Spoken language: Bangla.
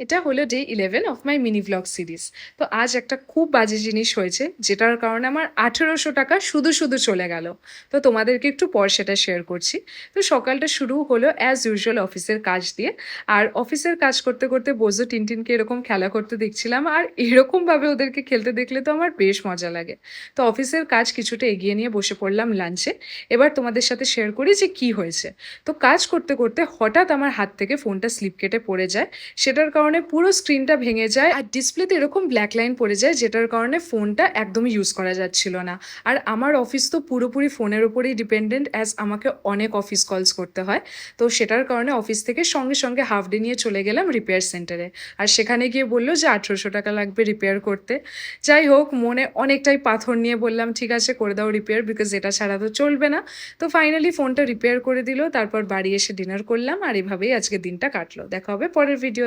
এটা হলো day 11 of my mini vlog series. তো আজ একটা খুব বাজে জিনিস হয়েছে, যেটার কারণে আমার ১৮০০ টাকা শুধু চলে গেল। তো তোমাদেরকে একটু পর সেটা শেয়ার করছি। তো সকালটা শুরু হলো অ্যাজ ইউজুয়াল অফিসের কাজ দিয়ে। আর অফিসের কাজ করতে বোঝো টিনটিনকে এরকম খেলা করতে দেখছিলাম। আর এরকমভাবে ওদেরকে খেলতে দেখলে তো আমার বেশ মজা লাগে। তো অফিসের কাজ কিছুটা এগিয়ে নিয়ে বসে পড়লাম লাঞ্চে। এবার তোমাদের সাথে শেয়ার করি যে কি হয়েছে। তো কাজ করতে হঠাৎ আমার হাত থেকে ফোনটা স্লিপ কেটে পড়ে যায়। সেটার কারণে পুরো স্ক্রিনটা ভেঙে যায় আর ডিসপ্লেতে এরকম ব্ল্যাক লাইন পড়ে যায়, যেটার কারণে ফোনটা একদমই ইউজ করা যাচ্ছিল না। আর আমার অফিস তো পুরোপুরি ফোনের উপরেই ডিপেন্ডেন্ট, অ্যাজ আমাকে অনেক অফিস কলস করতে হয়। তো সেটার কারণে অফিস থেকে সঙ্গে হাফ ডে নিয়ে চলে গেলাম রিপেয়ার সেন্টারে। আর সেখানে গিয়ে বললো যে ১৮০০ টাকা লাগবে রিপেয়ার করতে। যাই হোক, মনে অনেকটাই পাথর নিয়ে বললাম ঠিক আছে করে দাও রিপেয়ার, বিকজ এটা ছাড়া তো চলবে না। তো ফাইনালি ফোনটা রিপেয়ার করে দিল, তারপর বাড়ি এসে ডিনার করলাম। আর এভাবেই আজকে দিনটা কাটলো। দেখা হবে পরের ভিডিও।